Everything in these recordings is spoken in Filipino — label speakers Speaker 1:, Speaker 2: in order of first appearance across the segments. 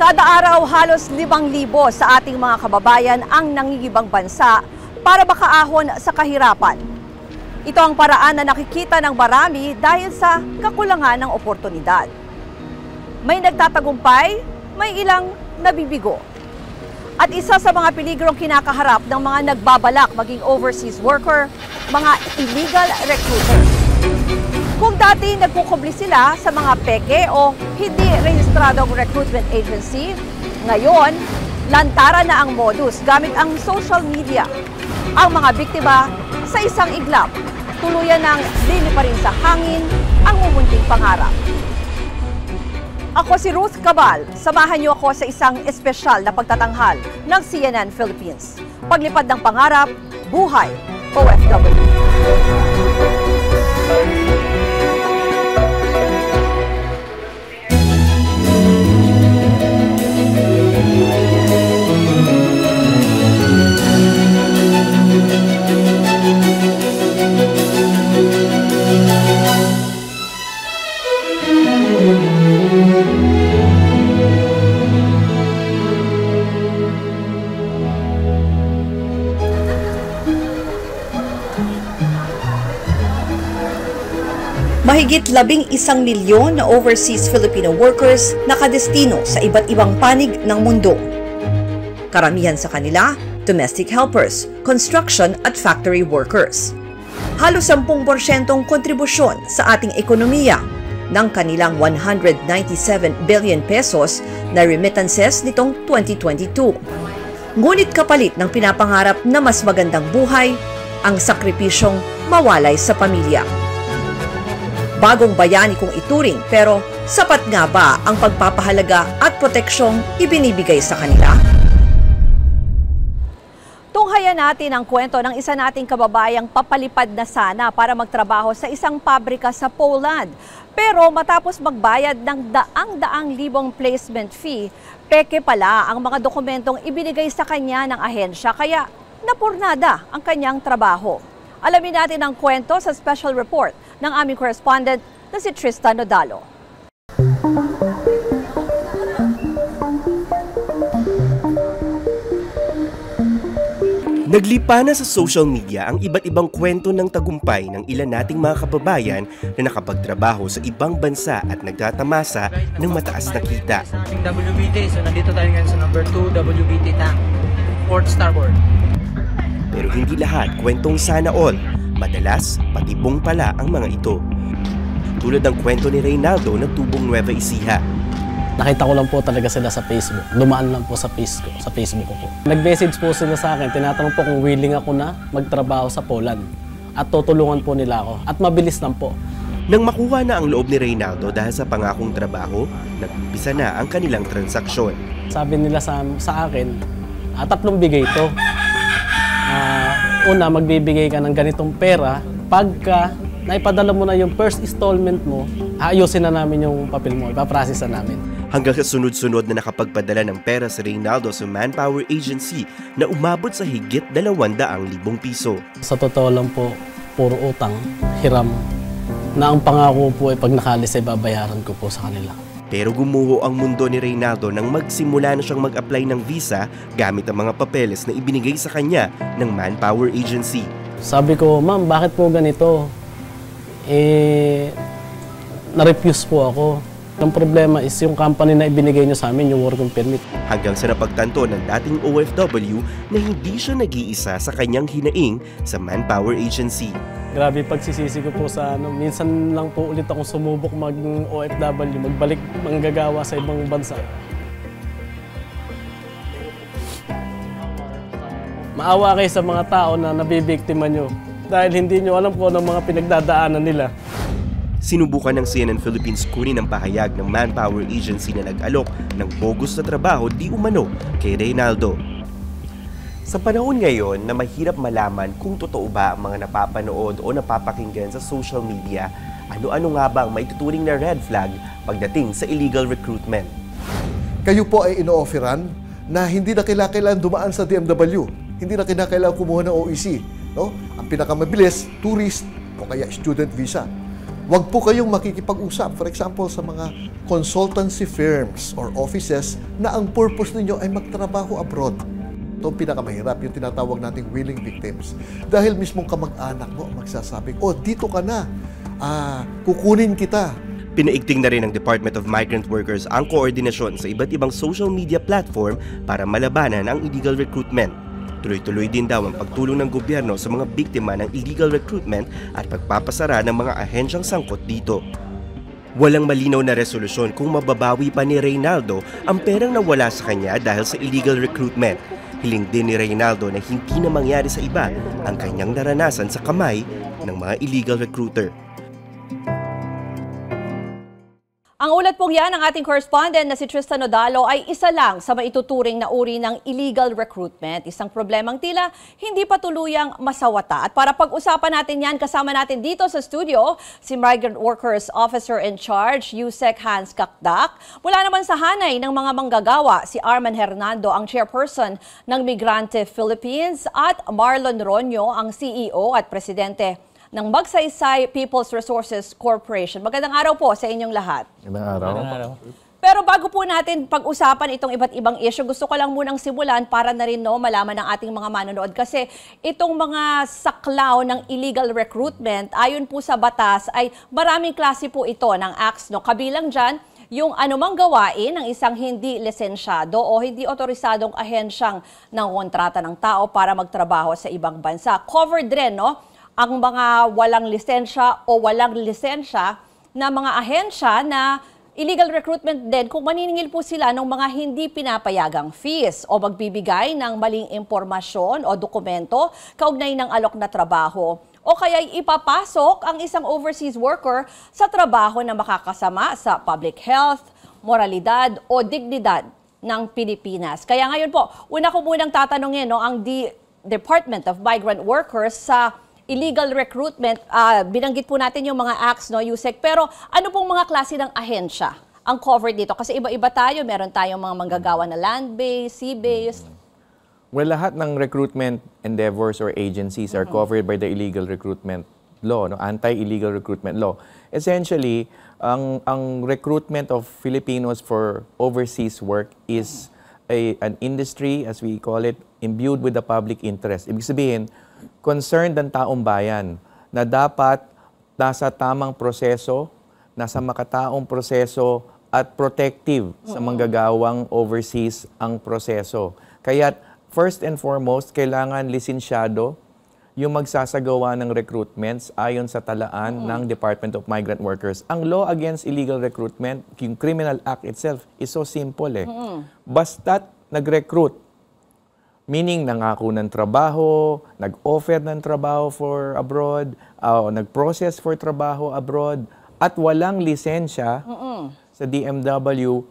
Speaker 1: Kada araw halos 5,000 sa ating mga kababayan ang nangingibang bansa para makaahon sa kahirapan. Ito ang paraan na nakikita ng marami dahil sa kakulangan ng oportunidad. May nagtatagumpay, may ilang nabibigo. At isa sa mga peligrong kinakaharap ng mga nagbabalak maging overseas worker, mga illegal recruiters. Kung dati nagkukubli sila sa mga peke o hindi rehistradong recruitment agency, ngayon, lantaran na ang modus gamit ang social media. Ang mga biktima sa isang iglap, tuluyan ng pa rin sa hangin ang mumunting pangarap. Ako si Ruth Cabal, samahan niyo ako sa isang espesyal na pagtatanghal ng CNN Philippines. Paglipad ng pangarap, buhay, OFW. Mahigit 11 milyon na overseas Filipino workers nakadestino sa iba't ibang panig ng mundo. Karamihan sa kanila, domestic helpers, construction at factory workers. Halos 10% kontribusyon sa ating ekonomiya ng kanilang 197 billion pesos na remittances nitong 2022. Ngunit kapalit ng pinapangarap na mas magandang buhay, ang sakripisyong mawalay sa pamilya. Bagong bayani kung ituring, pero sapat nga ba ang pagpapahalaga at proteksyong ibinibigay sa kanila? Tunghayan natin ang kwento ng isa nating kababayang papalipad na sana para magtrabaho sa isang pabrika sa Poland. Pero matapos magbayad ng daang-daang libong placement fee, peke pala ang mga dokumentong ibinigay sa kanya ng ahensya, kaya napurnada ang kanyang trabaho. Alamin natin ang kwento sa special report ng aming correspondent na si Tristan Nodalo.
Speaker 2: Naglipa na sa social media ang iba't ibang kwento ng tagumpay ng ilan nating mga kababayan na nakapagtrabaho sa ibang bansa at nagtatamasa ng mataas na kita.
Speaker 3: WBT, so nandito tayo ngayon sa number 2 WBT tank, Port Starboard.
Speaker 2: Pero hindi lahat kwentong sana all. Madalas, patibong pala ang mga ito. Tulad ng kwento ni Reynaldo na tubong Nueva Ecija.
Speaker 4: Nakita ko lang po talaga sila sa Facebook. Dumaan lang po sa Facebook ko po. Nag-message po sila sa akin. Tinatanong po kung willing ako na magtrabaho sa Poland. At tutulungan po nila ako. At mabilis lang po.
Speaker 2: Nang makuha na ang loob ni Reynaldo dahil sa pangakong trabaho, nag-umpisa na ang kanilang transaksyon.
Speaker 4: Sabi nila sa akin, 3 bigay ito. Una, magbibigay ka ng ganitong pera. Pagka naipadala mo na yung first installment mo, ayusin na namin yung papel mo, ipaprocess na namin.
Speaker 2: Hanggang sa sunod-sunod na nakapagpadala ng pera si Reynaldo sa Manpower Agency na umabot sa higit 200,000 piso.
Speaker 4: Sa totoo lang po, puro utang, hiram, na ang pangako po ay pag nakalis ay babayaran ko po sa kanila.
Speaker 2: Pero gumuho ang mundo ni Reynaldo nang magsimula na siyang mag-apply ng visa gamit ang mga papeles na ibinigay sa kanya ng Manpower Agency.
Speaker 4: Sabi ko, ma'am, bakit po ganito? Na-refuse po ako. Ang problema is yung company na ibinigay niyo sa amin, yung working permit.
Speaker 2: Hanggang sa napagtanto ng dating OFW na hindi siya nag-iisa sa kanyang hinaing sa Manpower Agency.
Speaker 4: Grabe pagsisisi ko po sa minsan lang po ulit akong sumubok mag-OFW, magbalik manggagawa sa ibang bansa. Maawa kayo sa mga tao na nabibiktima nyo dahil hindi nyo alam kung anong mga pinagdadaanan nila.
Speaker 2: Sinubukan ng CNN Philippines kunin ang pahayag ng Manpower Agency na nag-alok ng bogus na trabaho di umano kay Reynaldo. Sa panahon ngayon na mahirap malaman kung totoo ba ang mga napapanood o napapakinggan sa social media, ano-ano nga ba ang maituturing na red flag pagdating sa illegal recruitment?
Speaker 5: Kayo po ay ino-offeran na hindi na kailangan dumaan sa DMW, hindi na kailangan kumuha ng OEC. No? Ang pinakamabilis, tourist o kaya student visa. Huwag po kayong makikipag-usap, for example, sa mga consultancy firms or offices na ang purpose ninyo ay magtrabaho abroad. Ito ang pinakamahirap, yung tinatawag nating willing victims. Dahil mismong kamag-anak mo ang magsasabing, oh, dito ka na, kukunin kita.
Speaker 2: Pinaigting na rin ng Department of Migrant Workers ang koordinasyon sa iba't ibang social media platform para malabanan ang illegal recruitment. Tuloy-tuloy din daw ang pagtulong ng gobyerno sa mga biktima ng illegal recruitment at pagpapasara ng mga ahensyang sangkot dito. Walang malinaw na resolusyon kung mababawi pa ni Reynaldo ang perang nawala sa kanya dahil sa illegal recruitment. Hiling din ni Reynaldo na hindi na mangyari sa iba ang kanyang naranasan sa kamay ng mga illegal recruiter.
Speaker 1: Ang ulat pong yan ng ating correspondent na si Tristan Odalo ay isa lang sa maituturing na uri ng illegal recruitment. Isang problemang tila hindi pa tuluyang masawata. At para pag-usapan natin yan, kasama natin dito sa studio si Migrant Workers Officer in Charge, Yusek Hans Kakdak. Mula naman sa hanay ng mga manggagawa, si Arman Hernando, ang chairperson ng Migrante Philippines, at Marlon Ronyo, ang CEO at presidente ng Magsaysay People's Resources Corporation. Magandang araw po sa inyong lahat.
Speaker 6: Magandang araw.
Speaker 1: Pero bago po natin pag-usapan itong iba't ibang issue, gusto ko lang munang simulan para na rin malaman ng ating mga manonood. Kasi itong mga saklaw ng illegal recruitment, ayon po sa batas, ay maraming klase po ito ng acts. Kabilang dyan, yung anumang gawain ng isang hindi lisensyado o hindi otorisadong ahensyang nangontrata ng tao para magtrabaho sa ibang bansa. Covered rin, ang mga walang lisensya o walang lisensya na mga ahensya na illegal recruitment din kung maniningil po sila ng mga hindi pinapayagang fees o magbibigay ng maling impormasyon o dokumento kaugnay ng alok na trabaho. O kaya ipapasok ang isang overseas worker sa trabaho na makakasama sa public health, moralidad o dignidad ng Pilipinas. Kaya ngayon po, una ko munang tatanungin ang Department of Migrant Workers sa illegal recruitment. Binanggit po natin yung mga acts, Yusek. Pero ano pong mga klase ng ahensya ang covered dito? Kasi iba-iba tayo. Meron tayong mga manggagawa na land-based, sea-based.
Speaker 6: Well, lahat ng recruitment endeavors or agencies are covered by the illegal recruitment law, anti-illegal recruitment law. Essentially, ang recruitment of Filipinos for overseas work is an industry, as we call it, imbued with the public interest. Ibig sabihin, concerned ang taong bayan na dapat nasa tamang proseso, nasa makataong proseso at protective sa manggagawang overseas ang proseso. Kaya first and foremost, kailangan lisensyado yung magsasagawa ng recruitments ayon sa talaan ng Department of Migrant Workers. Ang law against illegal recruitment, yung Criminal Act itself, is so simple Basta't nag-recruit, meaning nangako ng trabaho, nag-offer ng trabaho for abroad, nag-process for trabaho abroad, at walang lisensya sa DMW,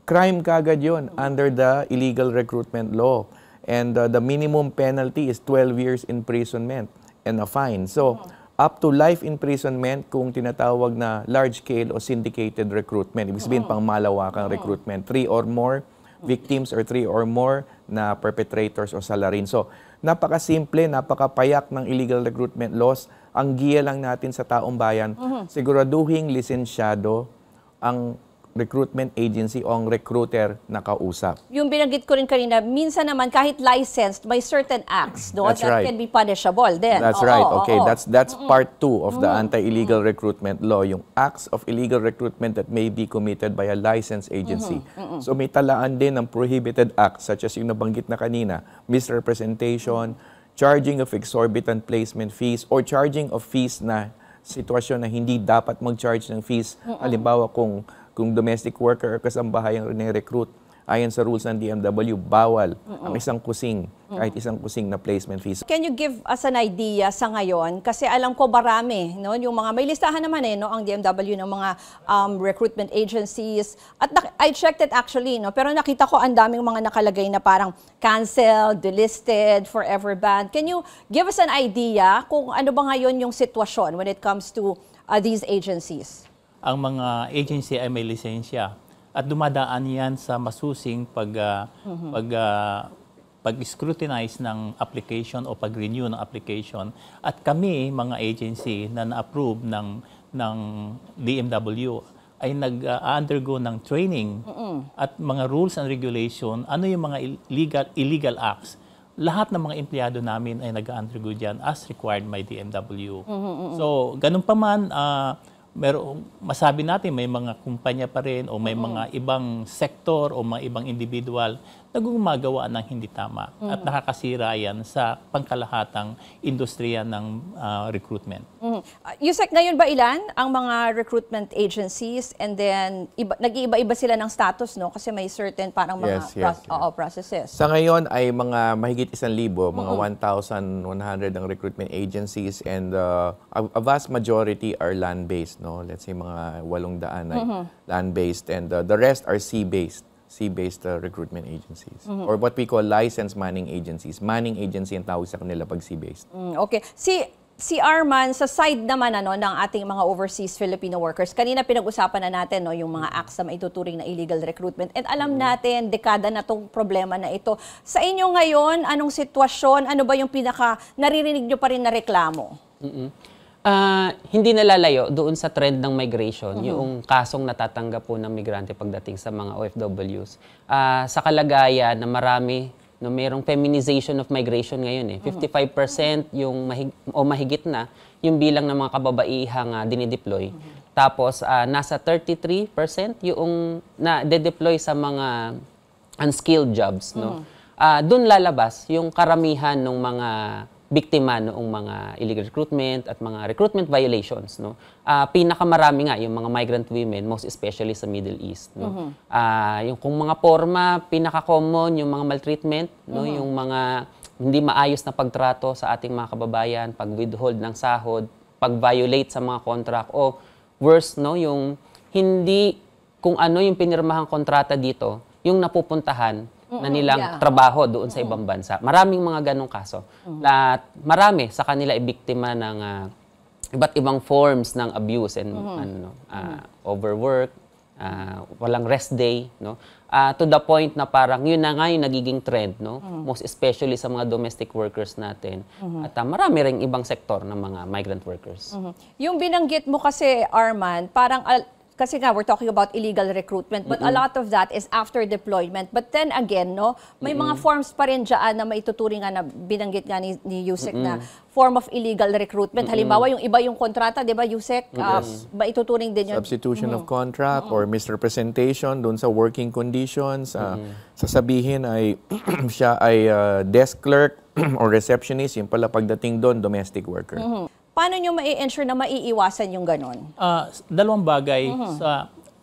Speaker 6: crime kagad yun under the illegal recruitment law. And the minimum penalty is 12 years imprisonment and a fine. So, up to life imprisonment kung tinatawag na large-scale o syndicated recruitment. Ibig sabihin, pang malawakang recruitment. 3 or more victims or 3 or more na perpetrators o salarin. So, napakasimple, napakapayak ng illegal recruitment laws. Ang giya lang natin sa taong bayan, siguraduhing lisensyado ang recruitment agency o ang recruiter na kausap.
Speaker 1: Yung binanggit ko rin kanina, minsan naman kahit licensed, may certain acts
Speaker 6: That's
Speaker 1: that
Speaker 6: right.
Speaker 1: can be punishable then.
Speaker 6: That's right. Okay, that's part 2 of the anti-illegal recruitment law, yung acts of illegal recruitment that may be committed by a licensed agency. So may talaan din ng prohibited acts such as yung nabanggit na kanina, misrepresentation, charging of exorbitant placement fees, or charging of fees na sitwasyon na hindi dapat mag-charge ng fees. Halimbawa kung domestic worker or kasambahay ang recruit, ayon sa rules ng DMW, bawal ang isang kusing, kahit isang kusing na placement fees.
Speaker 1: Can you give us an idea sa ngayon? Kasi alam ko marami, yung mga may listahan naman ang DMW ng mga recruitment agencies. At I checked it actually, pero nakita ko ang daming mga nakalagay na parang canceled, delisted, forever banned. Can you give us an idea kung ano ba ngayon yung sitwasyon when it comes to these agencies?
Speaker 7: Ang mga agency ay may lisensya at dumadaan yan sa masusing pag-scrutinize ng application o pag-renew ng application. At kami, mga agency na na-approve ng DMW, ay nag-undergo ng training at mga rules and regulation, ano yung mga illegal acts. Lahat ng mga empleyado namin ay nag-undergo dyan as required by DMW. So, ganun pa man, masabi natin may mga kumpanya pa rin o may mga ibang sektor o mga ibang individual na gumagawa ng hindi tama at nakakasira yan sa pangkalahatang industriya ng recruitment.
Speaker 1: Yusek, ngayon ba ilan ang mga recruitment agencies and then nag-iiba-iba sila ng status, no? Kasi may certain parang mga processes.
Speaker 6: Sa ngayon ay mga mahigit 1,000, mga 1,100 ang recruitment agencies and a vast majority are land-based, no? Let's say mga 800 ay land-based and the rest are sea-based recruitment agencies or what we call licensed manning agencies. Manning agency ang tawag sa kanila pag sea-based.
Speaker 1: Okay. Si Arman, sa side naman ng ating mga overseas Filipino workers, kanina pinag-usapan na natin yung mga acts na maituturing na illegal recruitment. And alam natin, dekada na itong problema na ito. Sa inyo ngayon, anong sitwasyon? Ano ba yung naririnig nyo pa rin na reklamo?
Speaker 8: Hindi nalalayo doon sa trend ng migration, yung kasong natatanggap po ng migrante pagdating sa mga OFWs. Sa kalagayan na marami, mayroong feminization of migration ngayon. 55% yung mahigit na yung bilang ng mga kababaihang dinideploy. Tapos nasa 33% yung na-deploy sa mga unskilled jobs. Doon lalabas yung karamihan ng mga biktima noong mga illegal recruitment at mga recruitment violations. Pinakamarami nga yung mga migrant women, most especially sa Middle East. Yung kung mga forma, pinaka-common yung mga maltreatment, yung mga hindi maayos na pagtrato sa ating mga kababayan, pag-withhold ng sahod, pag-violate sa mga contract, o worse, yung hindi kung ano yung pinirmahang kontrata dito, yung napupuntahan na nilang trabaho doon sa ibang bansa. Maraming mga ganong kaso. At marami sa kanila ibiktima ng iba't ibang forms ng abuse and overwork, walang rest day, to the point na parang yun na nga yung nagiging trend, most especially sa mga domestic workers natin. At marami ring ibang sektor ng mga migrant workers.
Speaker 1: Yung binanggit mo kasi, Arman, parang kasi nga, we're talking about illegal recruitment, but a lot of that is after deployment. But then again, may mga forms pa rin dyan na maituturing na binanggit nga ni Yusek na form of illegal recruitment. Halimbawa, yung iba yung kontrata, di ba, Yusek? Maituturing din yun.
Speaker 6: Substitution of contract or misrepresentation doon sa working conditions. Sasabihin ay siya ay desk clerk or receptionist, yung pala pagdating doon, domestic worker.
Speaker 1: Paano nyo mai-ensure na maiiwasan yung ganon?
Speaker 7: Dalawang bagay.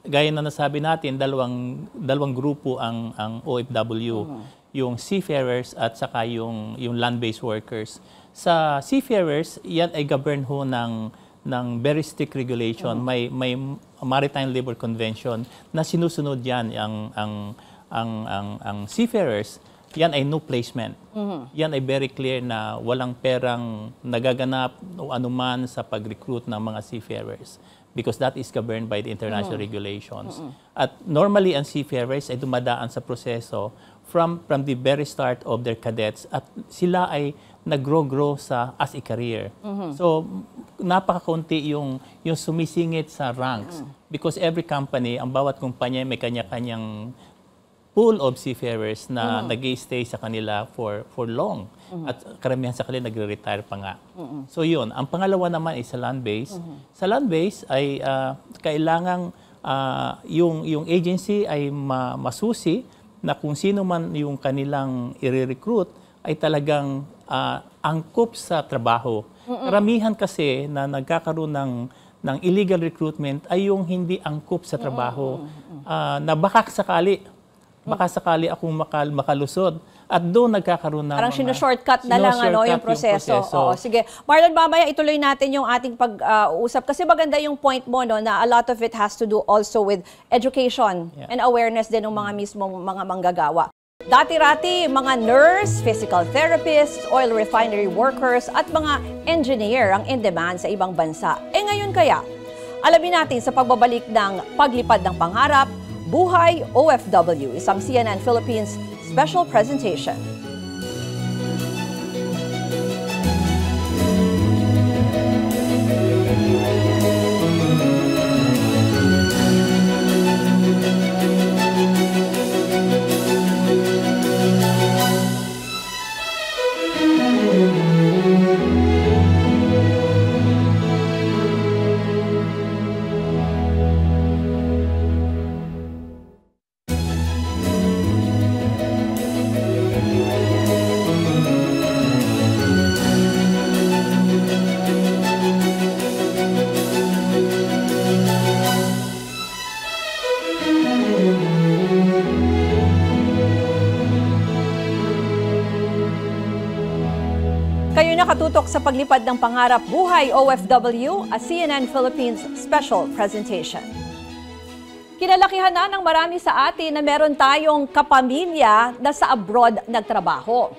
Speaker 7: Gaya na nasabi natin, dalawang grupo ang OFW. Yung seafarers at saka yung land-based workers. Sa seafarers, yan ay govern ho ng very strict regulation. May Maritime Labor Convention na sinusunod yan ang seafarers. Yan ay no placement. Yan ay very clear na walang perang nagaganap o anuman sa pag-recruit ng mga seafarers because that is governed by the international regulations. At normally, ang seafarers ay dumadaan sa proseso from the very start of their cadets at sila ay nag-grow as a career. So, napakakunti yung sumisingit sa ranks because every company, ang bawat kumpanya may kanya-kanyang pool of seafarers na nag-stay sa kanila for long. At karamihan sa kanila nagre-retire pa nga. So yun. Ang pangalawa naman ay sa land-based. Sa land-based ay kailangang yung agency ay masusi na kung sino man yung kanilang i-recruit ay talagang angkop sa trabaho. Karamihan kasi na nagkakaroon ng illegal recruitment ay yung hindi angkop sa trabaho na baka sakali akong makalusod. At doon nagkakaroon ng
Speaker 1: parang shortcut na lang yung proseso. Oo, sige. Marlon, mamaya ituloy natin yung ating pag-uusap. Kasi maganda yung point mo na a lot of it has to do also with education and awareness din ng mga mismong mga manggagawa. Dati-rati, mga nurse, physical therapists, oil refinery workers, at mga engineer ang in demand sa ibang bansa. Ngayon kaya, alamin natin sa pagbabalik ng Paglipad ng Pangarap, Buhay OFW, isang CNN Philippines special presentation. nakatutok sa paglipad ng pangarap buhay OFW, a CNN Philippines special presentation. Kinalakihan na ng marami sa atin na meron tayong kapamilya na sa abroad nagtrabaho.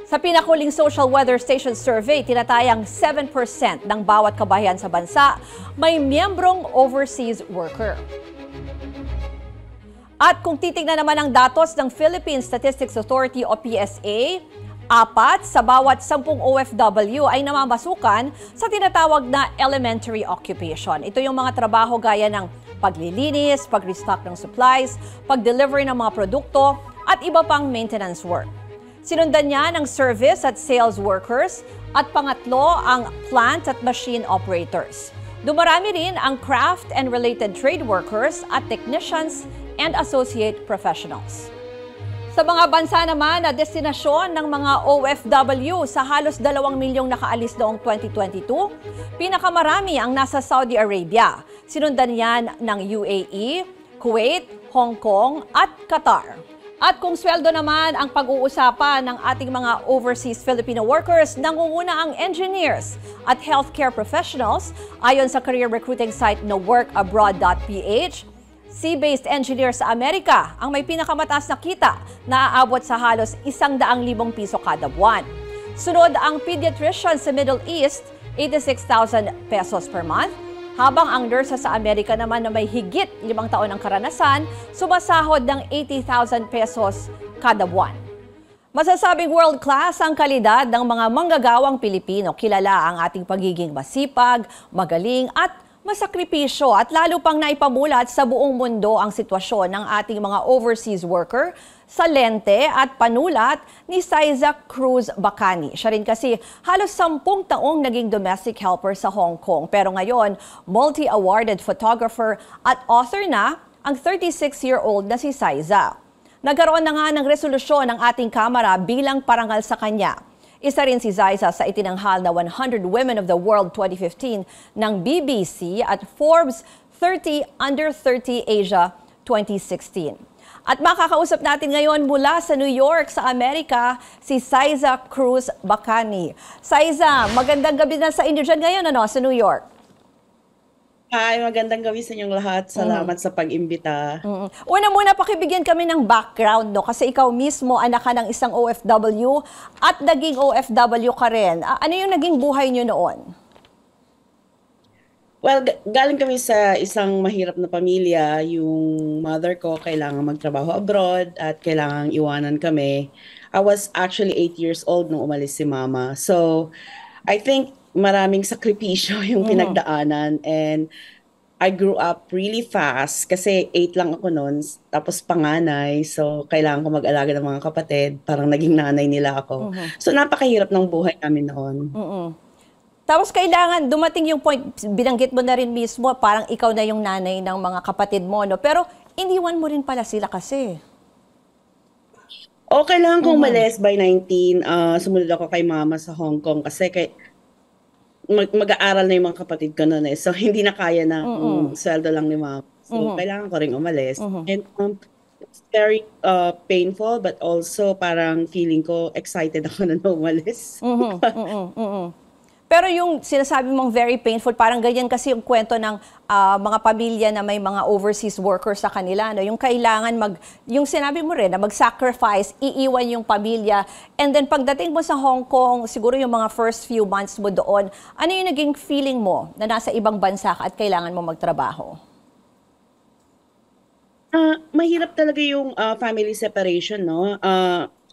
Speaker 1: Sa pinakuling Social Weather Station Survey, tinatayang 7% ng bawat kabahayan sa bansa may miyembrong overseas worker. At kung titignan naman ang datos ng Philippine Statistics Authority o PSA, 4 sa bawat 10 OFW ay namamasukan sa tinatawag na elementary occupation. Ito yung mga trabaho gaya ng paglilinis, pag-restock ng supplies, pag-delivery ng mga produkto, at iba pang maintenance work. Sinundan niya ng service at sales workers at pangatlo ang plant at machine operators. Dumarami rin ang craft and related trade workers at technicians and associate professionals. Sa mga bansa naman na destinasyon ng mga OFW, sa halos 2 milyong nakaalis noong 2022, pinakamarami ang nasa Saudi Arabia. Sinundan yan ng UAE, Kuwait, Hong Kong at Qatar. At kung sweldo naman ang pag-uusapan ng ating mga overseas Filipino workers, nangunguna ang engineers at healthcare professionals ayon sa career recruiting site na workabroad.ph. Sea-based engineers sa Amerika ang may pinakamataas na kita na aabot sa halos 100,000 piso kada buwan. Sunod ang pediatrician sa Middle East, 86,000 pesos per month. Habang ang nurse sa Amerika naman na may higit 5 taon ng karanasan, sumasahod ng 80,000 pesos kada buwan. Masasabing world-class ang kalidad ng mga manggagawang Pilipino. Kilala ang ating pagiging masipag, magaling at masakripisyo, at lalo pang naipamulat sa buong mundo ang sitwasyon ng ating mga overseas worker sa lente at panulat ni Saiza Cruz Bacani. Siya rin kasi halos 10 taong naging domestic helper sa Hong Kong. Pero ngayon, multi-awarded photographer at author na ang 36-year-old na si Saiza. Nagkaroon na nga ng resolusyon ng ating kamera bilang parangal sa kanya. Isa rin si Saiza sa itinanghal na 100 Women of the World 2015 ng BBC at Forbes 30 Under 30 Asia 2016. At makakausap natin ngayon mula sa New York sa Amerika, si Saiza Cruz Bacani. Saiza, magandang gabi na sa inyo dyan ngayon sa New York.
Speaker 9: Hi, magandang gabi sa inyong lahat. Salamat sa pag-imbita.
Speaker 1: Una muna, pakibigyan kami ng background, kasi ikaw mismo anak ka ng isang OFW at naging OFW ka rin. Ano yung naging buhay nyo noon?
Speaker 9: Well, galing kami sa isang mahirap na pamilya. Yung mother ko kailangan magtrabaho abroad at kailangan iwanan kami. I was actually 8 years old nung umalis si mama. So, I think maraming sakripisyo yung pinagdaanan, and I grew up really fast kasi 8 lang ako noon, tapos panganay, so kailangan ko mag-alaga ng mga kapatid, parang naging nanay nila ako. So napakahirap ng buhay namin noon.
Speaker 1: Tapos kailangan dumating yung point, binanggit mo na rin mismo, parang ikaw na yung nanay ng mga kapatid mo, pero iniwan mo rin pala sila kasi.
Speaker 9: O kailangan kong umalis by 19, sumunod ako kay mama sa Hong Kong kasi mag-aaral na yung mga kapatid ko noon so hindi na kaya na sweldo lang ni mama. So kailangan ko rin umalis. And it's very painful, but also parang feeling ko excited ako na umalis.
Speaker 1: Pero yung sinasabi mong very painful, parang ganyan kasi yung kwento ng mga pamilya na may mga overseas workers sa kanila. Yung kailangan yung sinabi mo rin na mag-sacrifice, iiwan yung pamilya. And then pagdating mo sa Hong Kong, siguro yung mga first few months mo doon, ano yung naging feeling mo na nasa ibang bansa ka at kailangan mo magtrabaho?
Speaker 9: Mahirap talaga yung family separation, no?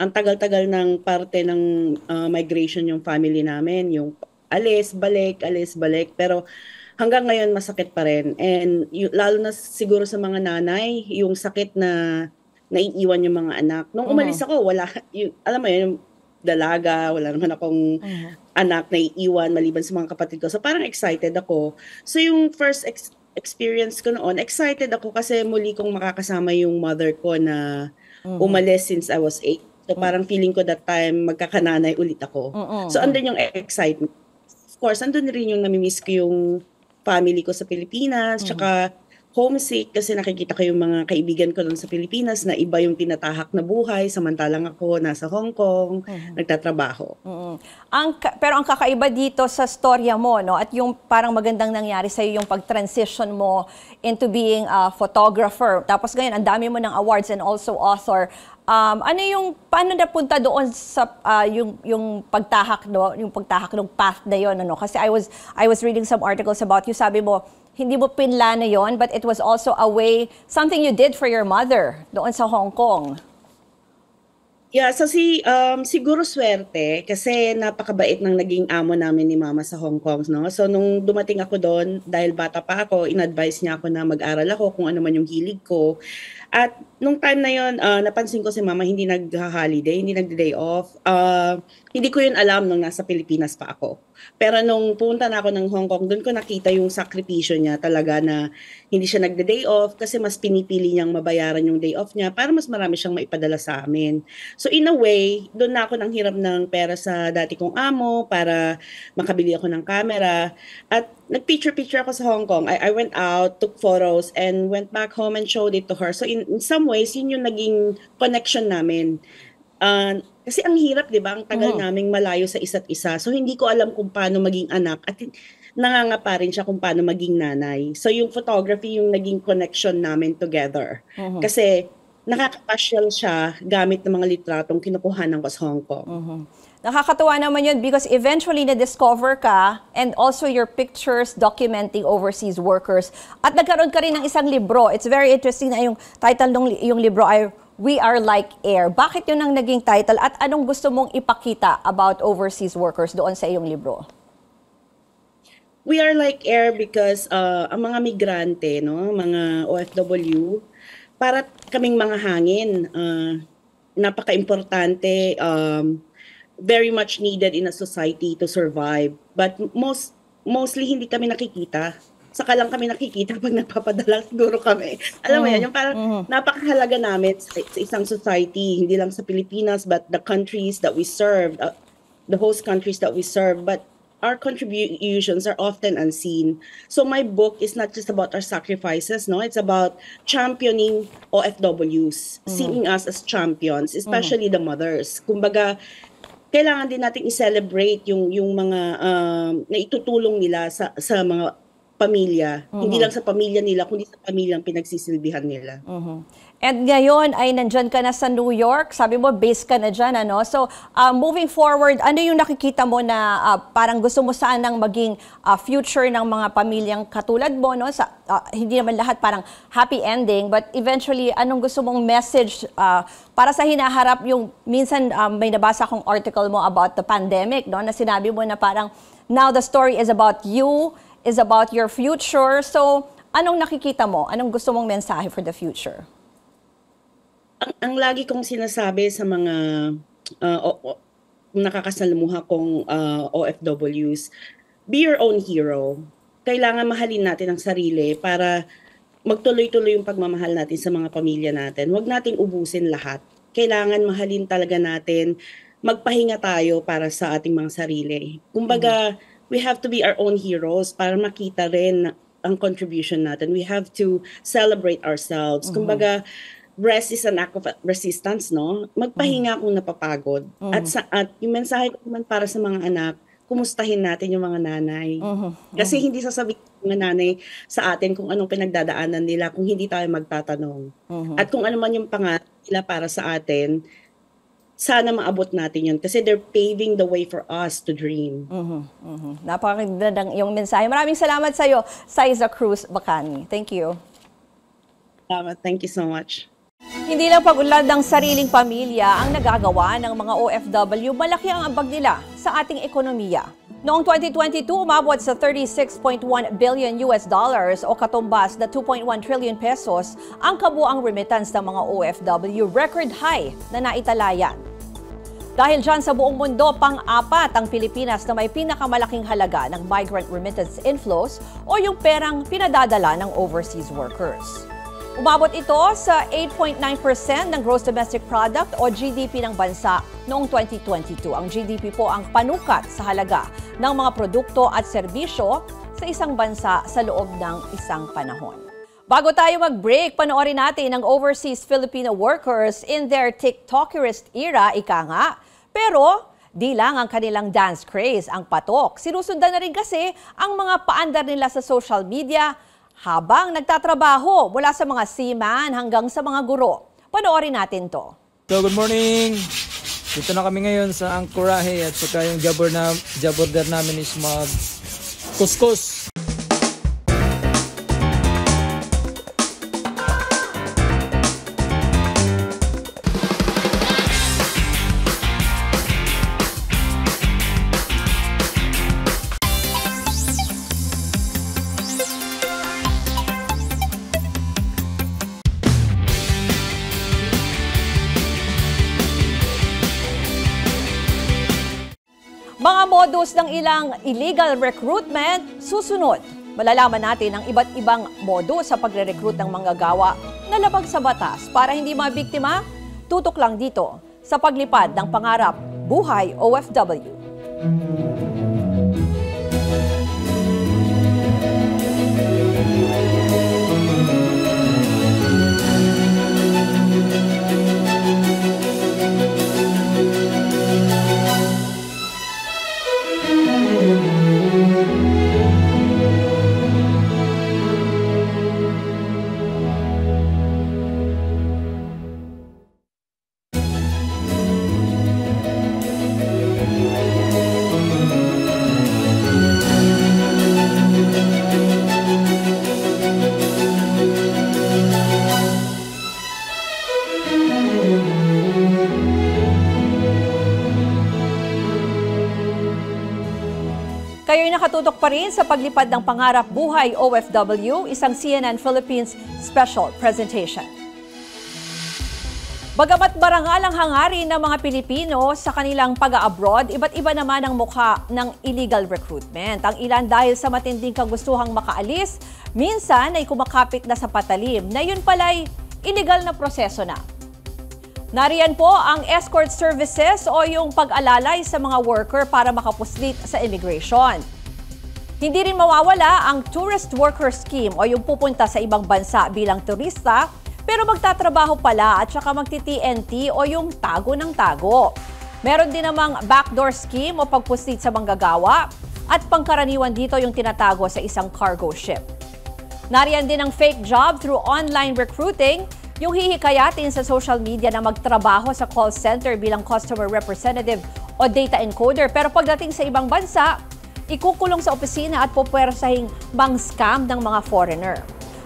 Speaker 9: Ang tagal-tagal ng parte ng migration yung family namin, yung alis, balik, pero hanggang ngayon masakit pa rin. And lalo na siguro sa mga nanay, yung sakit na naiiwan yung mga anak. Nung umalis ako, wala, alam mo yun, dalaga, wala naman akong anak na iiwan maliban sa mga kapatid ko. So parang excited ako. So yung first experience ko noon, excited ako kasi muli kong makakasama yung mother ko na umalis since I was 8. So parang feeling ko that time magkakananay ulit ako. So andun yung excitement. Of course, andun rin yung namimiss ko yung family ko sa Pilipinas, tsaka homesick kasi nakikita ko yung mga kaibigan ko doon sa Pilipinas na iba yung tinatahak na buhay, samantalang ako nasa Hong Kong, nagtatrabaho.
Speaker 1: Pero ang kakaiba dito sa storya mo, no, at yung parang magandang nangyari sa'yo yung pag-transition mo into being a photographer. Tapos ngayon, ang dami mo ng awards and also author. Paano napunta doon sa yung pagtahak, no, yung pagtahak ng path na yon, ano? Kasi I was reading some articles about you. Sabi mo, hindi mo pinlano yon, but it was also a way, something you did for your mother doon sa Hong Kong.
Speaker 9: Yeah, so siguro swerte kasi napakabait ng naging amo namin ni Mama sa Hong Kong, no? So nung dumating ako doon, dahil bata pa ako, in-advise niya ako na mag-aral ako kung ano man yung hilig ko. At nung time na yon, napansin ko si Mama hindi nag-holiday, hindi nag-day off. Hindi ko yun alam nung nasa Pilipinas pa ako. Pero nung punta na ako ng Hong Kong, doon ko nakita yung sakripisyo niya talaga na hindi siya nagde-day off kasi mas pinipili niyang mabayaran yung day off niya para mas marami siyang maipadala sa amin. So in a way, doon na ako nang hirap ng pera sa dati kong amo para makabili ako ng camera. At nag-picture-picture ako sa Hong Kong. I went out, took photos, and went back home and showed it to her. So in some ways, yun yung naging connection namin. Kasi ang hirap, di ba? Ang tagal naming malayo sa isa't isa. So hindi ko alam kung paano maging anak at nangangapa rin siya kung paano maging nanay. So yung photography yung naging connection namin together. Kasi nakakapasyal siya gamit ng mga litratong kinukuhanan ko sa Hong Kong.
Speaker 1: Nakakatuwa naman yun because eventually na-discover ka and also your pictures documenting overseas workers. At nagkaroon ka rin ng isang libro. It's very interesting na yung title ng yung libro ay We Are Like Air. Bakit yun ang naging title at anong gusto mong ipakita about overseas workers doon sa iyong libro?
Speaker 9: We are like air because ang mga migrante, no, mga OFW, para kaming mga hangin, napaka-importante, very much needed in a society to survive. But mostly hindi kami nakikita. Saka lang kami nakikita pag nagpapadala siguro kami. Alam mo yan, yung parang napakahalaga namin sa isang society, hindi lang sa Pilipinas, but the countries that we serve, the host countries that we serve, but our contributions are often unseen. So my book is not just about our sacrifices, no? It's about championing OFWs, seeing us as champions, especially the mothers. Kumbaga, kailangan din natin i-celebrate yung mga naitutulong nila sa mga pamilya. Hindi lang sa pamilya nila, kundi sa pamilyang pinagsisilbihan nila.
Speaker 1: And ngayon ay nandyan ka na sa New York. Sabi mo, base ka na dyan, ano? So, moving forward, ano yung nakikita mo na parang gusto mo sanang maging future ng mga pamilyang katulad mo, no? Hindi naman lahat parang happy ending, but eventually, anong gusto mong message para sa hinaharap yung, minsan may nabasa akong article mo about the pandemic, no? Na sinabi mo na parang, now the story is about you, is about your future. So, anong nakikita mo? Anong gusto mong mensahe for the future?
Speaker 9: Ang lagi kong sinasabi sa mga nakakasalamuha kong OFWs, be your own hero. Kailangan mahalin natin ang sarili para magtuloy-tuloy yung pagmamahal natin sa mga pamilya natin. Huwag nating ubusin lahat. Kailangan mahalin talaga natin, magpahinga tayo para sa ating mga sarili. Kumbaga, we have to be our own heroes para makita rin ang contribution natin. We have to celebrate ourselves. Kumbaga, rest is an act of resistance, no? Magpahinga kung napapagod. At yung mensahe ko naman para sa mga anak, kumustahin natin yung mga nanay. Kasi hindi sasabihin ng mga nanay sa atin kung anong pinagdadaanan nila kung hindi tayo magtatanong. At kung ano man yung pangarap nila para sa atin, sana maabot natin yun. Kasi they're paving the way for us to dream.
Speaker 1: Napakaganda ng iyong mensahe. Maraming salamat sa iyo, Saiza Cruz Bacani. Thank you.
Speaker 9: Salamat. Thank you so much.
Speaker 1: Hindi lang pag-unlad ng sariling pamilya ang nagagawa ng mga OFW, malaki ang ambag nila sa ating ekonomiya. Noong 2022, umabot sa 36.1 billion US dollars o katumbas na 2.1 trillion pesos ang kabuang remittance ng mga OFW, record high na naitalayan. Dahil dyan sa buong mundo, pang-apat ang Pilipinas na may pinakamalaking halaga ng migrant remittance inflows o yung perang pinadadala ng overseas workers. Umabot ito sa 8.9% ng gross domestic product o GDP ng bansa noong 2022. Ang GDP po ang panukat sa halaga ng mga produkto at serbisyo sa isang bansa sa loob ng isang panahon. Bago tayo mag-break, panoorin natin ang overseas Filipino workers in their TikTokerist era, ika nga. Pero di lang ang kanilang dance craze ang patok. Sinusundan na rin kasi ang mga paandar nila sa social media habang nagtatrabaho mula sa mga seaman hanggang sa mga guro. Panoorin natin to.
Speaker 3: So good morning! Dito na kami ngayon sa Ancoraje at saka yung job order namin is mag-kuskus.
Speaker 1: Mga modus ng ilang illegal recruitment, susunod. Malalaman natin ang iba't ibang modus sa pagre-recruit ng manggagawa na labag sa batas para hindi mabiktima. Tutok lang dito sa paglipad ng pangarap Buhay OFW. Kayo'y nakatutok pa rin sa paglipad ng pangarap Buhay OFW, isang CNN Philippines special presentation. Bagamat marangal ang hangarin ng mga Pilipino sa kanilang pag-abroad, iba't iba naman ang mukha ng illegal recruitment. Ang ilan dahil sa matinding kagustuhang makaalis, minsan ay kumakapit na sa patalim na yun pala'y illegal na proseso na. Nariyan po ang escort services o yung pag-alalay sa mga worker para makapuslit sa immigration. Hindi rin mawawala ang tourist worker scheme o yung pupunta sa ibang bansa bilang turista pero magtatrabaho pala at saka magti-TNT o yung tago ng tago. Meron din namang backdoor scheme o pagpuslit sa manggagawa at pangkaraniwan dito yung tinatago sa isang cargo ship. Nariyan din ang fake job through online recruiting, yung hihikayatin sa social media na magtrabaho sa call center bilang customer representative o data encoder. Pero pagdating sa ibang bansa, ikukulong sa opisina at pupwersahing mang-scam ng mga foreigner.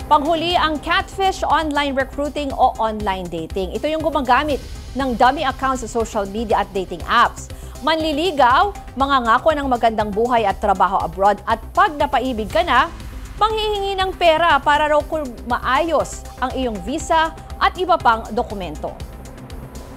Speaker 1: Panghuli ang catfish online recruiting o online dating. Ito yung gumagamit ng dummy accounts sa social media at dating apps. Manliligaw, mangangako ng magandang buhay at trabaho abroad at pag napaibig ka na, manghihingi ng pera para raw kung maayos ang iyong visa at iba pang dokumento.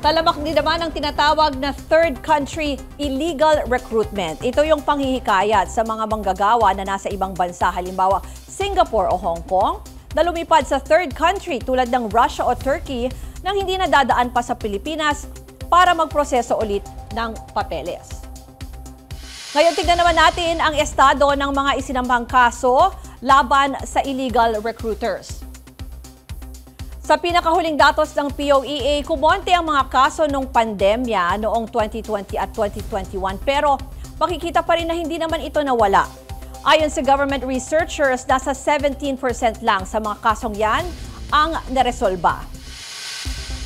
Speaker 1: Talamak din naman ang tinatawag na third country illegal recruitment. Ito yung panghihikayat sa mga manggagawa na nasa ibang bansa, halimbawa Singapore o Hong Kong, na lumipad sa third country tulad ng Russia o Turkey nang hindi nadadaan pa sa Pilipinas para magproseso ulit ng papeles. Ngayon tignan naman natin ang estado ng mga isinambang kaso laban sa illegal recruiters. Sa pinakahuling datos ng POEA, kumonte ang mga kaso nung pandemya noong 2020 at 2021 pero makikita pa rin na hindi naman ito nawala. Ayon sa government researchers, nasa 17% lang sa mga kasong yan ang naresolba.